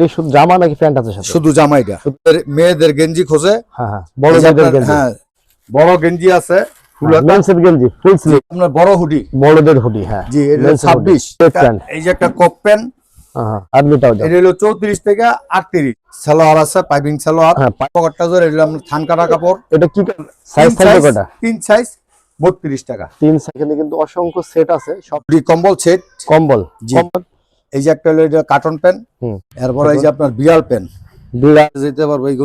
এটা শুধু জামা নাকি প্যান্ট আছে সাথে? শুধু জামা। এটা মেয়েদের গেঞ্জি খোঁজে। হ্যাঁ, বড়দের গেঞ্জি। হ্যাঁ, বড় গেঞ্জি আছে, মেন্সের গেঞ্জি ফুল স্লিভ। আপনার বড় হুডি, বড়দের হুডি। হ্যাঁ জি, এটা 26। এই যে একটা কক প্যান্ট, আর্মিটাও এটা হলো 34 থেকে 38। সালোয়ার আছে, পাইপিং সালোয়ার। পকেটটা জোরে, এটা আমরা থান কাটা কাপড়। এটা কি সাইজ থাকবে কয়টা? 3 সাইজ, 32 টাকা। 3 সেকেন্ডে কিন্তু অসংখ্য সেট আছে, সব কম্বল সেট। কম্বল। এই যে একটা হলো এটা কার্টন প্যান্ট। এরপর এই যে আপনার বিড়াল প্যান্ট, বিড়াল যেতে পারবে এই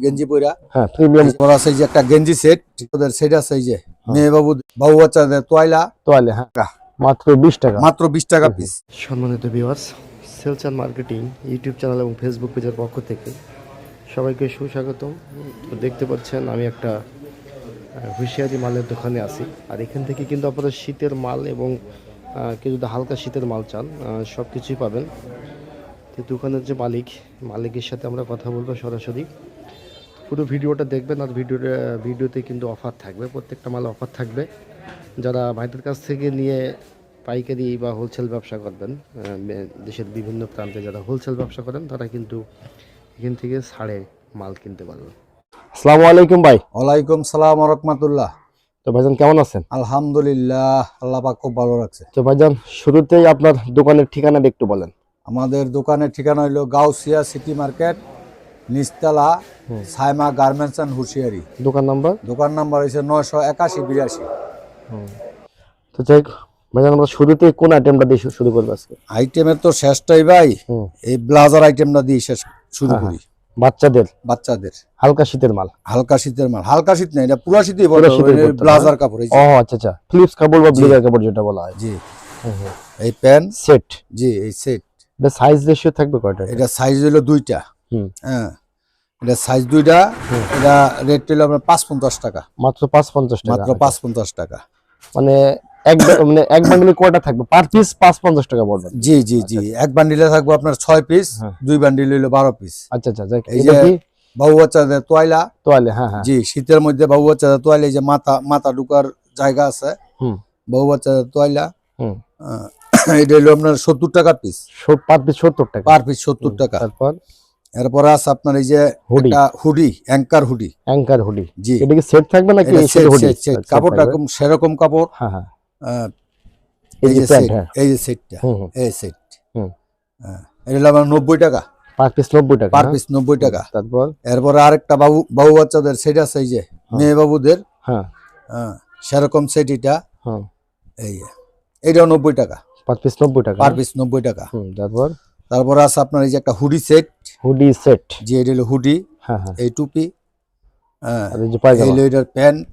গেঞ্জি পরা। হ্যাঁ, প্রিমিয়াম। এরপর আছে এই যে একটা গেঞ্জি সেট, ওদের সেট আছে। এই যে মেয়ে বাবু বাচ্চাদের তোয়াইলা। হ্যাঁ, মাত্র 20 টাকা। মাত্র 20 টাকা পিস। সম্মানিত viewers, sales and marketing YouTube channel এবং ফেসবুক পেজের পক্ষ থেকে সবাইকে সুস্বাগতম। তো দেখতে পাচ্ছেন আমি একটা হুঁশিয়ারি মালের দোকানে আছি, আর এখান থেকে কিন্তু আপনারা শীতের মাল এবং কেউ যদি হালকা শীতের মাল চান সব কিছুই পাবেন। তো দোকানের যে মালিকের সাথে আমরা কথা বলবো সরাসরি। পুরো ভিডিওটা দেখবেন, আর ভিডিওতে কিন্তু অফার থাকবে, প্রত্যেকটা মালে অফার থাকবে। যারা ভাইদের কাছ থেকে নিয়ে পাইকারি বা হোলসেল ব্যবসা করবেন, দেশের বিভিন্ন প্রান্তে যারা হোলসেল ব্যবসা করেন, তারা কিন্তু এখান থেকে ছাড়ে মাল কিনতে পারবেন। আসসালামু আলাইকুম ভাই। ওয়ালাইকুম সালাম ওয়া রাহমাতুল্লাহ। তো ভাইজান কেমন আছেন? আলহামদুলিল্লাহ, আল্লাহ পাক খুব ভালো রাখছে। তো ভাইজান শুরুতেই আপনার দোকানের ঠিকানাটা একটু বলেন। আমাদের দোকানের ঠিকানা হলো গাউসিয়া সিটি মার্কেট, নিচতলা, সাইমা গার্মেন্টস এন্ড হুঁশিয়ারি। দোকান নাম্বার হচ্ছে 981 82। তো যাই ভাইজান, আমরা শুরুতে কোন আইটেমটা দিয়ে শুরু করব আজকে? আইটেমের তো শেষটাই ভাই, এই ব্লাজার আইটেমটা দিয়ে শেষ শুরু করি। বাচ্চাদের হালকা শীতের মাল। হালকা শীত না, এটা পুরো শীতই বলে ব্লাজার কাপড়। ও আচ্ছা, ফ্লিপস কাপড় বা ব্লেজার কাপড় যেটা বলা হয়। জি, এই প্যান্ট সেট। জি, এই সেট। এটা সাইজ রেশিও থাকবে কয়টা? এটা সাইজ হলো 2টা। হ্যাঁ, এটা সাইজ 2টা। এটা রেট হলো আপনার 550 টাকা। মাত্র 550 টাকা। মাত্র 550 টাকা। মানে এক বান্ডিলে কয়টা থাকবে? পার পিস 550 টাকা পড়বে। জি, এক বান্ডিলে থাকবে আপনার 6 পিস, 2 বান্ডিল হলো 12 পিস। আচ্ছা, এই যে বাবু বাচ্চাদের তোয়াইলা। হ্যাঁ। জি, শীতের মধ্যে বাবু বাচ্চাদের তোয়াইলা, এই যে মাথা ঢুকার জায়গা আছে, বাবু বাচ্চাদের তোয়াইলা। এটা হলো আপনার 70 টাকা পিস। পার পিস 70 টাকা। পার পিস 70 টাকা। এরপর আছে আপনার এই যে হুডি, অ্যাঙ্কার হুডি। জি, এটা কি সেট থাকবে নাকি সেট? কাপড়টা সেরকম কাপড়। হ্যাঁ, এই যে সেট, এই যে সেটটা, এই সেট। এটা হলো আপনার 90 টাকা। পার পিস 90 টাকা। পার পিস 90 টাকা। এরপর আরেকটা বাবু বাচ্চাদের সেট আছে, এই যে মেয়ে বাবুদের। হ্যাঁ, সেরকম সেট এটা। এইটাও 90 টাকা। পার পিস 90 টাকা। পার পিস 90 টাকা। তারপর আছে আপনার এই যে একটা হুডি সেট। জি, এটা হলো হুডি। হ্যাঁ, এই টুপি। এই হলো এটার প্যান্ট।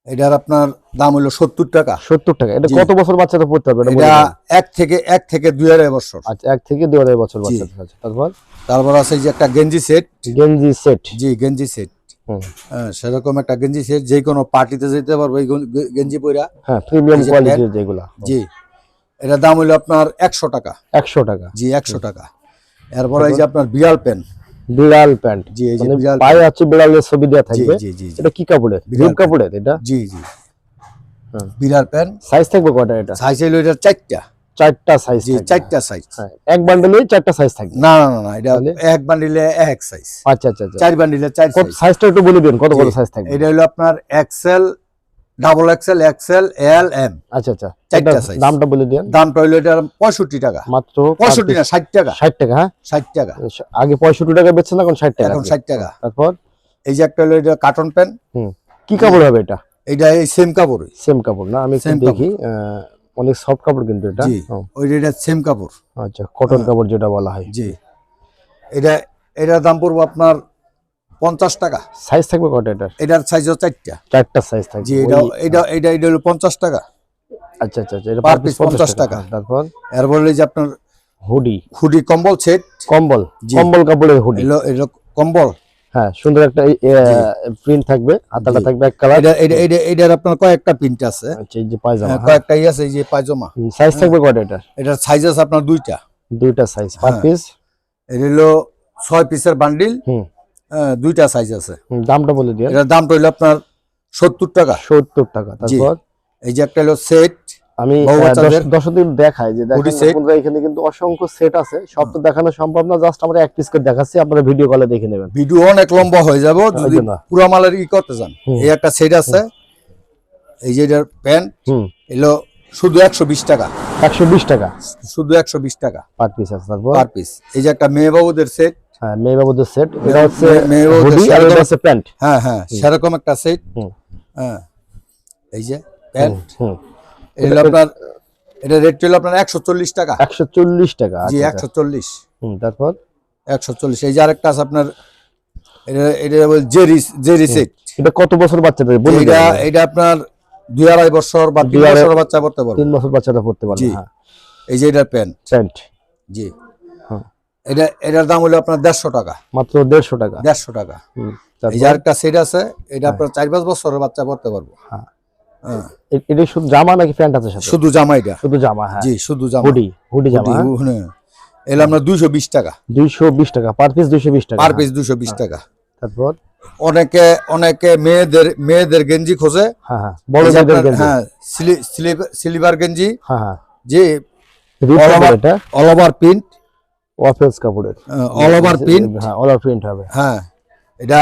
এটার আপনার দাম হলো 70 টাকা। 70 টাকা। এটা কত বছর বাচ্চারা পড়তে পারবে? এটা 1 থেকে 2.5 বছর। আচ্ছা, 1 থেকে 2.5 বছর বাচ্চা। তারপর আছে এই যে একটা গেঞ্জি সেট। জি, গেঞ্জি সেট। সেরকম একটা গেঞ্জি সেট, যে কোনো পার্টিতে যেতে পারবে এই গেঞ্জি পরা। হ্যাঁ, প্রিমিয়াম কোয়ালিটির যেগুলা। জি, এটার দাম হলো আপনার 100 টাকা। 100 টাকা। জি, 100 টাকা। এরপর এই যে আপনার বিড়াল প্যান্ট। জি, এই যে পায়ে আছে বিড়ালের ছবি দেওয়া থাকবে। এটা কি কাপড়ের? রিম কাপড়ের এটা? জি। বিড়াল প্যান্ট। সাইজ থাকবে কয়টা? এটা সাইজ হলো এটা 4টা। 4টা সাইজ। জি, 4টা সাইজ। এক বান্ডেলে 4টা সাইজ থাকবে? না, এটা এক বান্ডিলে এক সাইজ। আচ্ছা। 4 বান্ডিলে 4 সাইজ। সাইজটা একটু বলে দিন, কত সাইজ থাকবে? এটা হলো আপনার এক্সেল, ডাবল এক্সেল, এক্সেল, এল, এম। আচ্ছা, 4টা সাইজ। দামটা বলে দিন। দামটা হলো এটা 65 টাকা। মাত্র 65 না, 60 টাকা। 60 টাকা। হ্যাঁ, 60 টাকা। আগে 65 টাকা বেচছেন, এখন 60 টাকা। এখন 60 টাকা। তারপর এই যে একটা হলো এটা কার্টন প্যান্ট। কি কাপড় হবে এটা? এটা এই সেম কাপড় না, আমি দেখি অনেক সফট কাপড় কিন্তু এটা। জি, এটা সেম কাপড়। আচ্ছা, কটন কাপড় যেটা বলা হয়। জি, এটার দাম পড়বে আপনার 50 টাকা। সাইজ থাকবে কয়টা এটা? এটার সাইজও 4টা সাইজ থাকবে। জি, এটা হলো 50 টাকা। আচ্ছা, এটা পার পিস 50 টাকা। তারপর এরপর এই যে আপনার হুডি কম্বল সেট। কম্বল কাপড়ের হুডি। এলো কম্বল। হ্যাঁ, সুন্দর একটা প্রিন্ট থাকবে, হাতাটা থাকবে এক কালার। এটার আপনার কয়েকটা প্রিন্ট আছে। আচ্ছা, এই যে পায়জামা কয়েকটাই আছে, এই যে পায়জামা। সাইজ থাকবে কয়টা এটা? এটার সাইজ আছে আপনার 2টা সাইজ। পার পিস এটা হলো 6 পিসের বান্ডিল। 2টা সাইজ আছে। দামটা বলে দিন। এটার দামটা হলো আপনার 70 টাকা। 70 টাকা। তারপর এই যে একটা হলো সেট, আমি বউ বাচ্চাদের দর্শকদের দেখাই যে Hoodie দেখেন set। বন্ধুরা, এখানে কিন্তু অসংখ্য সেট আছে, সব তো দেখানো সম্ভব না, জাস্ট আমরা এক পিস করে দেখাচ্ছি, আপনারা ভিডিও কলে দেখে নেবেন। ভিডিও অনেক লম্বা হয়ে যাবে যদি জন্য। পুরা মালের করতে চান। এই একটা সেট আছে, এই যে এটার প্যান্ট এলো শুধু 120 টাকা, 120 টাকা শুধু 120 টাকা পার পিস আছে। তারপর পার পিস। এই যে একটা মেয়ে বাবুদের সেট, হ্যাঁ মেয়ে বাবুদের সেট, এটা হচ্ছে মেয়ে বাবুদের হুডি আর সেরকম- এটা হচ্ছে প্যান্ট। হ্যাঁ হ্যাঁ সেরকম একটা সেট। হ্যাঁ এই যে প্যান্ট, এটা আপনার এটা রেট হলো আপনার 140 টাকা। 140 টাকা। জি আচ্ছা, 140। তারপর 140। এই যে আরেকটা আছে আপনার, এটা এটা বলে জেরি সেট। এটা কত বছর বাচ্চাদের বলে এটা এটা আপনার 2-2.5 বছর বা 3 বছর বাচ্চা পড়তে পারবে। 3 বছর বাচ্চারা পড়তে পারবে। জি। হ্যাঁ এই যে এটার প্যান্ট। প্যান্ট জি হ্যাঁ এটার দাম হলো আপনার 150 টাকা। মাত্র 150 টাকা। 150 টাকা। এই যে আরেকটা সেট আছে, এটা আপনার 4-5 বছরের বাচ্চা পড়তে পারবে। হ্যাঁ হ্যাঁ এটা শুধু জামা নাকি প্যান্ট আছে সাথে? শুধু জামা এটা। শুধু জামা। হ্যাঁ জি শুধু জামা। হুডি জামা। এলা আমরা 220 টাকা 220 টাকা পার পিস, 220 টাকা পার পিস, 220 টাকা। তারপর অনেকে অনেকে মেয়েদের গেঞ্জি খোঁজে। হ্যাঁ হ্যাঁ বড়দের গেঞ্জি। হ্যাঁ সিলিভার গেঞ্জি। হ্যাঁ হ্যাঁ যে এটা অল ওভার প্রিন্ট, ওয়াফেলস কাপড়ের অল ওভার প্রিন্ট। হ্যাঁ অল ওভার প্রিন্ট হবে। হ্যাঁ এটা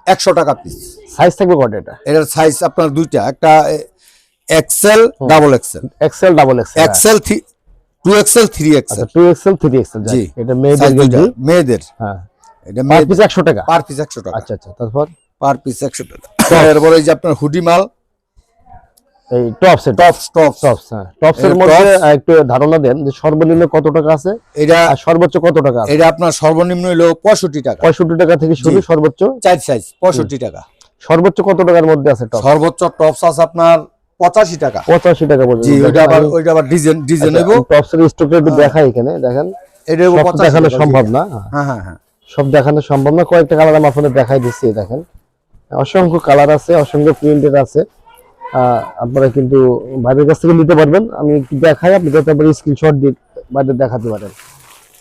100 টাকা পিস। সাইজ থাকবে কয়টা এটা? এটার সাইজ আপনার দুইটা, একটা XL double XL. XL double XL. XL 2XL 3XL। আচ্ছা 2XL 3XL। জি এটা মেয়েদের গেঞ্জি। মেয়েদের। হ্যাঁ এটা পার পিস 100 টাকা। পার পিস 100 টাকা। আচ্ছা আচ্ছা তারপর পার পিস 100 টাকা। এরপর এই যে আপনার হুডি মাল, এই টপস টপস। হ্যাঁ টপসের মধ্যে একটু ধারণা দেন যে সর্বনিম্ন কত টাকা আছে এটা আর সর্বোচ্চ কত টাকা আছে? এটা আপনার সর্বনিম্ন হলো 65 টাকা। 65 টাকা থেকে শুরু, সর্বোচ্চ 4 সাইজ 65 টাকা। সর্বোচ্চ কত টাকার মধ্যে আছে টপ? সর্বোচ্চ টপস আছে আপনার 85 টাকা। 85 টাকা পর্যন্ত। জি ওইটা আবার ডিজাইন নেব। টপসের স্টকটা একটু দেখাই এখানে দেখেন। এটা সব 85 দেখানো টাকা। সম্ভব না। হ্যাঁ হ্যাঁ হ্যাঁ সব দেখানো সম্ভব না, কয়েকটা কালার আমি আপনাদের দেখাই দিচ্ছি। দেখেন অসংখ্য কালার আছে, অসংখ্য প্রিন্টের আছে, আপনারা কিন্তু বাইরের কাছ থেকে নিতে পারবেন। আমি একটু দেখাই, আপনি যাতে আবার স্ক্রিনশট দিয়ে বাইরে দেখাতে পারেন।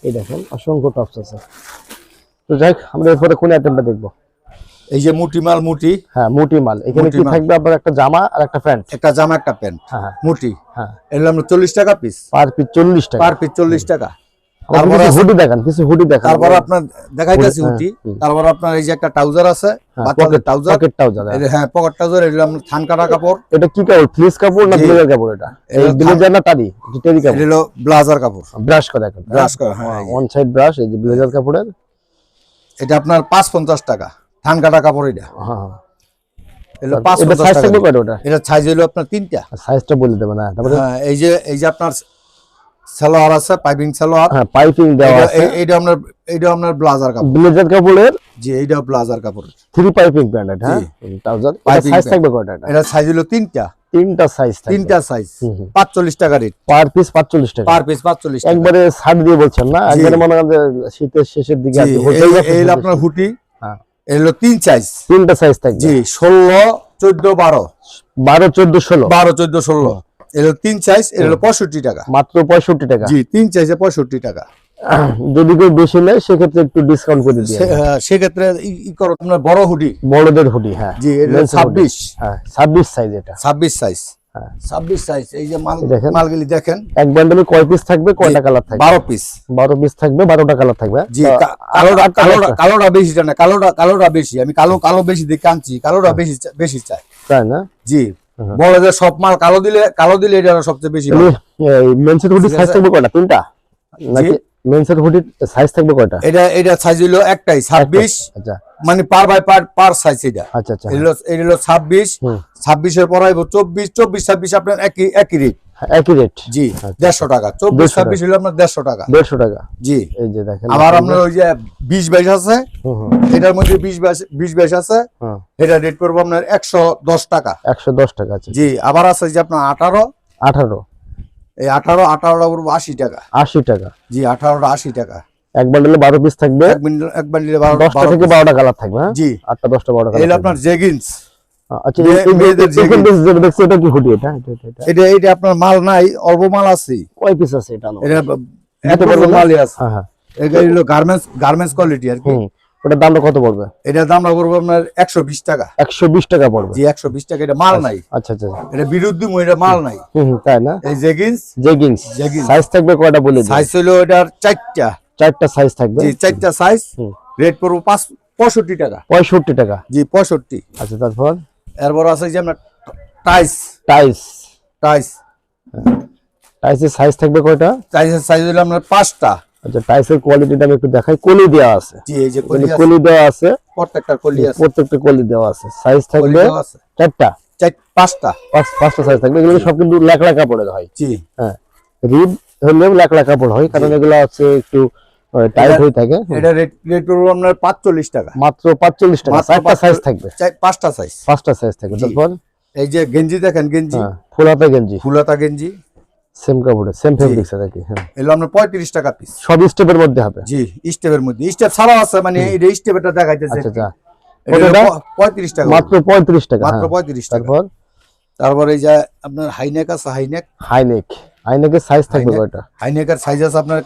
এই দেখেন অসংখ্য টপস আছে। তো যাই হোক, আমরা এরপরে কোন আইটেমটা দেখবো? এই যে মুটি মাল, মুটি। হ্যাঁ মুটি মাল। এখানে কি থাকবে? আপনার একটা জামা আর একটা প্যান্ট। একটা জামা একটা প্যান্ট। হ্যাঁ মুটি। হ্যাঁ এগুলো আমরা 40 টাকা পিস। পার পিস 40 টাকা। পার পিস 40 টাকা। তারপর হুডি দেখান, কিছু হুডি দেখান। তারপর আপনার দেখাইতেছি হুডি। তারপর আপনার এই যে একটা ট্রাউজার আছে, বাচ্চাদের ট্রাউজার। Pocket trouser. হ্যাঁ পকেট ট্রাউজার। এগুলো আমরা থান কাটা কাপড়। এটা কি কাপড়? ফ্লিস কাপড় না ব্লেজার কাপড়? এটা এই ব্লেজার না টারি? এটা টেরি কাপড়। এটা হলো ব্লেজার কাপড়। ব্রাশ করা এখন। ব্রাশ করা। হ্যাঁ ওয়ান সাইড ব্রাশ। এই যে ব্লেজার কাপড়ের, এটা আপনার 550 টাকা থান কাটা কাপড়। এটা হ্যাঁ এলো এটা 550 সাইজ টাকা। থাকবে কয়টা ওটা? এটা সাইজ হলো আপনার 3টা। সাইজটা বলে দেবেন না। তারপরে হ্যাঁ এই যে আপনার সালোয়ার আছে, পাইপিং সালোয়ার। হ্যাঁ পাইপিং দেওয়া আছে। এইটা আপনার ব্লেজার কাপড়। ব্লেজার কাপড়ের। জি এইটা ব্লেজার কাপড়। 3 পাইপিং প্যান্ট। এটা হ্যাঁ ট্রাউজার। এটা সাইজ থাকবে কয়টা? এটা সাইজ হলো 3টা। 3টা সাইজ থাকবে। 3টা সাইজ 45 টাকা রেট। পার পিস 45 টাকা। পার পিস 45 টাকা। একবারে ছাড় দিয়ে বলছেন না? একবারে মনে করেন যে শীতের শেষের দিকে আর কি হোটেল। এই আপনার হুডি। হ্যাঁ এর হলো 3 সাইজ। 3টা সাইজ থাকবে। জি 16 14 12 12 14 16 12 14 16। এর হলো 3 সাইজ। এর হলো 65 টাকা। মাত্র 65 টাকা। জি 3 সাইজে 65 টাকা। যদি কেউ বেশি নেয় সেক্ষেত্রে একটু ডিসকাউন্ট করে দিয়ে। সেক্ষেত্রে ই করো আপনার বড় হুডি। বড়দের হুডি। হ্যাঁ জি এটা 26। হ্যাঁ 26 সাইজ। এটা 26 সাইজ। হ্যাঁ 26 সাইজ। এই যে দেখেন। মালগুলি দেখেন। এক বান্ডেলে কয় পিস থাকবে, কয়টা কালার থাকবে? 12 পিস। 12 পিস থাকবে, 12টা কালার থাকবে। জি কালোটা বেশি জানে। কালোটা বেশি। আমি কালো বেশি দেখে আনছি। কালোটা বেশি চাই। তাই না? জি বলে যে সব মাল কালো দিলে এটা সবচেয়ে বেশি ভালো। এই মেন্সের হুডি সাইজ থাকবে কয়টা? 3টা নাকি? মেন্সের হুডি সাইজ থাকবে কয়টা? এটা সাইজ হলো একটাই 26। আচ্ছা মানে পার সাইজ। এটা আচ্ছা আচ্ছা এটা হলো 26। 26 এর পর আইবো 24 26 আপনার একই রেট। একই রেট। জি 150 টাকা। 24 26 হলো আপনার 150 টাকা। 150 টাকা। জি এই যে দেখেন। আবার আপনার ওই যে 20 22 আছে। এটার মধ্যে 20 22 আছে। এটা রেট করব আপনার 110 টাকা। 110 টাকা আছে। জি আবার আছে যে আপনার 18। এই 18টা পড়বো 80 টাকা। 80 টাকা। জি 18টা 80 টাকা। এক বান্ডেলে 12 পিস থাকবে। এক বান্ডিলে 10টা থেকে 12টা কালার থাকবে। হ্যাঁ জি 8টা 10টা 12টা কালার। এই আপনার জেগিন্স। আচ্ছা এটা কি হুডি? এটা আপনার মাল নাই, অল্প মাল আছে। কয় পিস আছে এটা? এটা এত বড় মালই আছে। হ্যাঁ হ্যাঁ এটা হলো গার্মেন্টস কোয়ালিটি আর কি। ওটার দামটা কত পড়বে? এটার দামটা পড়বে আপনার 120 টাকা। 120 টাকা পড়বে। জি 120 টাকা। এটা মাল নাই। আচ্ছা আচ্ছা, এটা বিরুদ্ধে এটা মাল নাই। তাই না? এই জেগিন্স সাইজ থাকবে কয়টা বলে দিন? সাইজ হলো এটার 4টা সাইজ থাকবে। জি 4টা সাইজ। রেট পড়বে 65 টাকা। 65 টাকা। জি 65। আচ্ছা তারপর এরপর আছে যে আপনার টাইস টাইসের সাইজ থাকবে কয়টা? টাইসের সাইজ হলো আপনার 5টা। আচ্ছা টাইসের কোয়ালিটিটা আমি একটু দেখাই। কলি দেওয়া আছে। জি এই যে কলি দেওয়া আছে, প্রত্যেকটা কলি আছে, প্রত্যেকটা কলি দেওয়া আছে। সাইজ থাকবে 5টা সাইজ থাকবে। এগুলো সব কিন্তু লেকড়া কাপড়ের হয়। জি হ্যাঁ, রিব হলেও লেকড়া কাপড় হয়, কারণ এগুলো আছে একটু টাইট হয়ে থাকে। এটা রেট করব আপনার 45 টাকা। মাত্র 45 টাকা। 4টা সাইজ থাকবে। 5টা সাইজ থাকবে। তারপর এই যে গেঞ্জি দেখেন, গেঞ্জি ফুলাতা গেঞ্জি সেম কাপড়ে, সেম ফেব্রিক্স আছে কি? হ্যাঁ, এগুলো আপনার 35 টাকা পিস। সব স্টেপের মধ্যে হবে। জি স্টেপের মধ্যে, স্টেপ ছাড়াও আছে, মানে এই স্টেপটা দেখাইতেছে। আচ্ছা আচ্ছা, এটা 35 টাকা, মাত্র 35 টাকা। মাত্র 35 টাকা। তারপর এই যে আপনার হাইনেক আছে, হাইনেকের সাইজ থাকবে কয়টা? হাইনেকের সাইজ আছে আপনার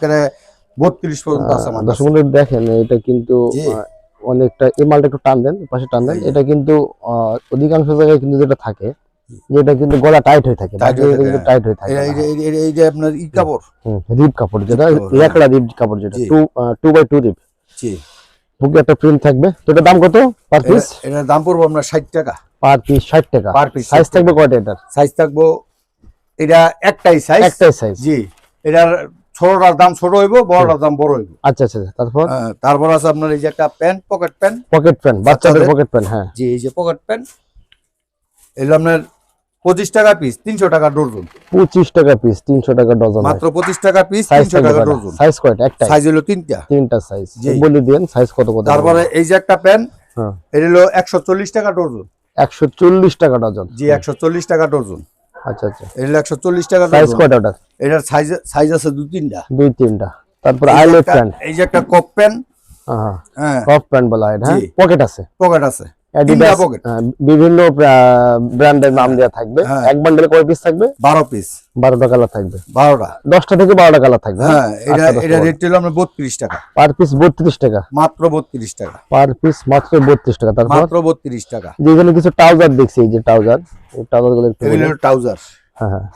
32 পর্যন্ত আছে। দর্শক বন্ধু দেখেন, এটা কিন্তু অনেকটা, এই মালটা একটু টান দেন, পাশে টান দেন। এটা কিন্তু অধিকাংশ জায়গায় কিন্তু যেটা থাকে, যেটা কিন্তু গলা টাইট হয়ে থাকে, টাইট হয়ে থাকে। এই যে আপনার ই কাপড়, রিব কাপড়, যেটা লেকড়া রিব কাপড়, যেটা 2x2 রিব। জি, বুকে একটা প্রিন্ট থাকবে। তো এটার দাম কত পার পিস? এটার দাম পড়বে আপনার 60 টাকা পার পিস। 60 টাকা পার পিস। সাইজ থাকবে কয়টা? এটার সাইজ থাকবে, এটা একটাই সাইজ। জি, এটার ছোটটার দাম ছোট হইব, বড়টার দাম বড় হইব। আচ্ছা আচ্ছা, তারপর আছে আপনার এই যে একটা প্যান্ট, পকেট প্যান্ট, বাচ্চাদের পকেট প্যান্ট। হ্যাঁ জি, এই যে পকেট প্যান্ট, এগুলো আপনার 25 টাকা পিস, 300 টাকা ডজন। 25 টাকা পিস, 300 টাকা ডজন। মাত্র 25 টাকা পিস, 300 টাকা ডজন। সাইজ কয়টা? একটা সাইজ হলো তিনটা সাইজ। বলে দেন সাইজ কত কত। তারপরে এই যে একটা প্যান্ট, এটা হলো 140 টাকা ডজন। 140 টাকা ডজন। জি 140 টাকা ডজন। আচ্ছা আচ্ছা, এটা 140 টাকা ডজন। সাইজ কয়টা ওটা? এটার সাইজ আছে দুই তিনটা। তারপর আইলেট প্যান্ট, এই যে একটা কপ প্যান্ট। হ্যাঁ, কপ প্যান্ট বলা হয়। হ্যাঁ, পকেট আছে। বিভিন্ন ব্র্যান্ডের নাম দেওয়া থাকবে। এক বান্ডেলে কয় পিস থাকবে? 12 পিস। 12টা কালার থাকবে। 10টা থেকে 12টা কালার থাকবে। হ্যাঁ, এটা রেট হলো আমরা 32 টাকা পার পিস। 32 টাকা, মাত্র 32 টাকা পার পিস, মাত্র 32 টাকা। তারপর মাত্র 32 টাকা। যেখানে কিছু ট্রাউজার দেখছি, এই যে ট্রাউজার গুলো একটু, এগুলো ট্রাউজার। হ্যাঁ হ্যাঁ,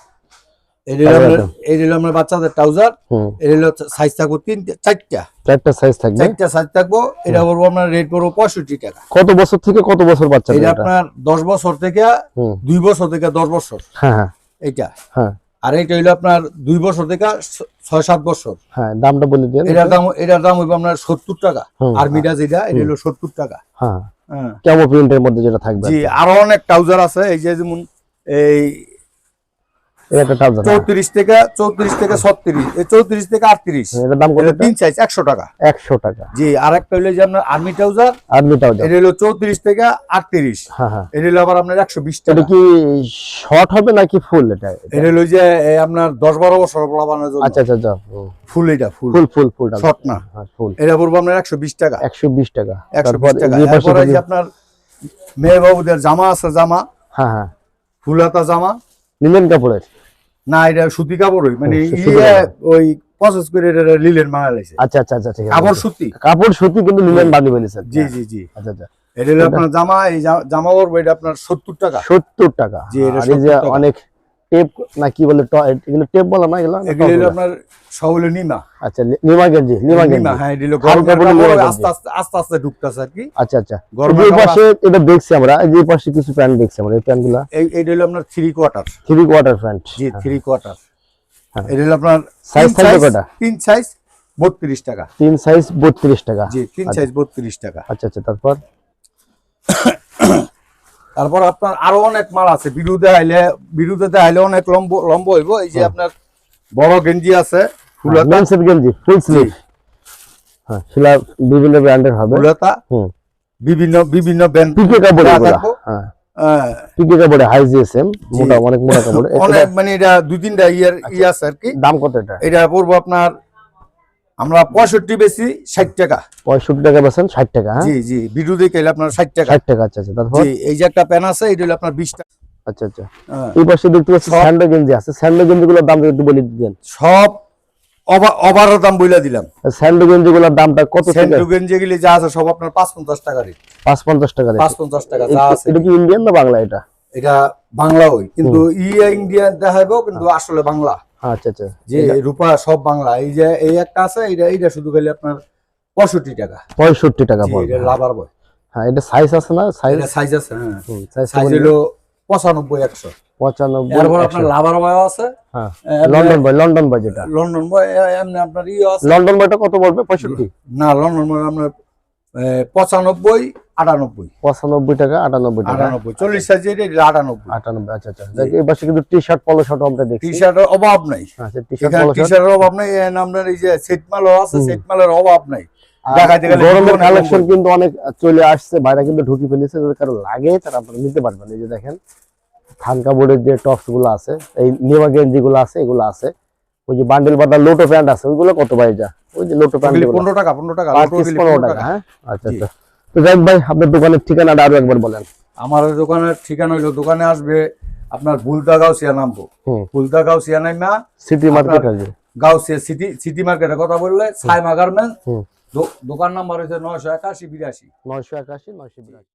আমরা বাচ্চাদের ট্রাউজার। এগুলো সাইজ থাকবে 4টা সাইজ থাকবে। 4টা সাইজ থাকবো। এটা বলবো আপনার রেট পড়বো 65 টাকা। কত বছর থেকে কত বছর বাচ্চা? এটা আপনার 10 বছর থেকে 2 বছর থেকে 10 বছর। হ্যাঁ হ্যাঁ, এইটা। হ্যাঁ, আর এটা হইলো আপনার 2 বছর থেকে 6-7 বছর। হ্যাঁ, দামটা বলে দিন। এটার দাম হইবে আপনার 70 টাকা। আর মিডা যেটা, এটা হলো 70 টাকা। হ্যাঁ হ্যাঁ, কেমন প্রিন্টের মধ্যে যেটা থাকবে। জি, আরো অনেক ট্রাউজার আছে। এই যে যেমন এই 34 থেকে 36, 34 থেকে 38। এটার দাম কত? 3 সাইজ, 100 টাকা। 100 টাকা। জি, আরেকটা হলো যে আপনার আর্মি ট্রাউজার। এটা হলো 34 থেকে 38। হ্যাঁ হ্যাঁ, এটা হলো আবার আপনার 120 টাকা। এটা কি শর্ট হবে নাকি ফুল? এটা হলো যে আপনার 10-12 বছর বানানোর জন্য। আচ্ছা আচ্ছা, ফুল। এটা ফুল শর্ট না, ফুল। এটা পড়বে আপনার 120 টাকা। 120 টাকা। 120 টাকা। এরপর এই যে আপনার মেয়ে বাবুদের জামা আছে, জামা। হ্যাঁ হ্যাঁ, ফুলাতা জামা, লিনেন কাপড়ের না, এটা সুতি কাপড়ই, মানে ওই প্রসেস করে এটা লিনেন বানাইছে। আচ্ছা আচ্ছা আচ্ছা, কাপড় সুতি কিন্তু লিনেন বানিয়ে ফেলেছে। জি জি জি। আচ্ছা আচ্ছা, এটা হলো আপনার জামা। এই জামা পড়বে এটা আপনার 70 টাকা। 70 টাকা। জি, এটা অনেক টেপ না, কি বলে, এগুলো টেপ বলা না, এগুলো হলো আপনার সবগুলো নিমা। আচ্ছা, নিমা গেঞ্জি। হ্যাঁ, এটা হলো গরম কাপড়, আস্তে আস্তে ঢুকতাছে আর কি। আচ্ছা আচ্ছা, এই পাশে এটা দেখছি আমরা, এই যে পাশে কিছু প্যান্ট দেখছি আমরা। এই প্যান্টগুলো এইটা হলো আপনার 3 কোয়ার্টার প্যান্ট। জি, 3 কোয়ার্টার। এটা হলো আপনার সাইজ থাকবে কয়টা? 3 সাইজ, 32 টাকা। 3 সাইজ 32 টাকা। জি, 3 সাইজ 32 টাকা। আচ্ছা আচ্ছা, তারপর আপনার আরো অনেক মাল আছে। বিরুদ্ধে আইলে অনেক লম্ব হইব। এই যে আপনার বড় গেঞ্জি আছে, ফুলাতা গেঞ্জি, ফুল স্লিভ। হ্যাঁ, সেটা বিভিন্ন ব্র্যান্ডের হবে। ফুলাতা বিভিন্ন ব্র্যান্ড, পিকে কাপড় থাকবো। হ্যাঁ, পিকে কাপড়ে হাই জিএসএম, মোটা, অনেক মোটা কাপড়। অনেক, মানে এটা 2-3টা ইয়ার আছে আর কি। দাম কত এটা? এটা পড়বো আপনার, আমরা 65 বেশি 60 টাকা। 65 টাকা বেচেন, 60 টাকা। জি জি, বিরুদ্ধে কেলে আপনার 60 টাকা। 60 টাকা। আচ্ছা আচ্ছা, তারপর জি, এই যে একটা প্যান আছে, এটা হলো আপনার 20 টাকা। আচ্ছা আচ্ছা, এই পাশে দেখতে পাচ্ছি স্যান্ডো গেঞ্জি আছে। স্যান্ডো গেঞ্জিগুলোর দাম একটু বলে দিবেন। সব ওভারের দাম বইলা দিলাম। স্যান্ডো গেঞ্জিগুলোর দামটা কত থেকে? স্যান্ডো গেঞ্জিগুলি যা আছে সব আপনার 550 টাকা রেট। 550 টাকা রেট। 550 টাকা যা আছে। এটা কি ইন্ডিয়ান না বাংলা? এটা বাংলা হই, কিন্তু ইন্ডিয়ান দেখাইবো, কিন্তু আসলে বাংলা। আচ্ছা আচ্ছা। যে রূপা সব বাংলা। এই যে এই একটা আছে, এইটা শুধু খালি আপনার 65 টাকা। 65 টাকা পড়বে। এটা লাভার বয়। হ্যাঁ, এটা সাইজ আছে না? সাইজ আছে, হ্যাঁ। সাইজ হলো 95 100। 95। এরপর আপনার লাভার বয় আছে। হ্যাঁ, লন্ডন বয় যেটা। লন্ডন বয় এমনি আপনার আছে। লন্ডন বয়টা কত পড়বে? 65? না, লন্ডন বয় আপনার 95 98। 95 টাকা, 98 টাকা। 98 40 সাইজ, এটা 98। 98। আচ্ছা আচ্ছা। এই পাশে কিন্তু টি-শার্ট পলো শার্ট আমরা দেখছি। টি-শার্টের অভাব নাই। আচ্ছা, টি-শার্ট এখানে পলো শার্ট। টি-শার্টের অভাব নাই। আপনার এই যে সেট মালও আছে, সেট মালের অভাব নাই। দেখাইতে গেলে গরমের কালেকশন কিন্তু অনেক চলে আসছে, বাইরে কিন্তু ঢুকি ফেলেছে। যদি কারো লাগে তারা আপনারা নিতে পারবেন। এই যে দেখেন থানকা বোর্ডের যে টপস গুলো আছে, এই নেওয়া গেঞ্জি গুলো আছে, এগুলো আছে। ওই যে বান্ডেল বাদা লোটো প্যান্ট আছে, ওইগুলো কত ভাই? যা ওই যে লোটো প্যান্ট 15 টাকা, 15 টাকা, 15 টাকা। হ্যাঁ, আচ্ছা আচ্ছা। তো যাই ভাই, আপনার দোকানের ঠিকানাটা আরো একবার বলেন। আমার দোকানের ঠিকানা হইলো, দোকানে আসবে আপনার বুলতা গাউসিয়া নামবো। বুলতা গাউসিয়া নাইমা সিটি মার্কেট আছে, গাউসিয়া সিটি মার্কেটের কথা বললে সাইমা গার্মেন্টস। দোকান নাম্বার হচ্ছে 981 82। 981 982।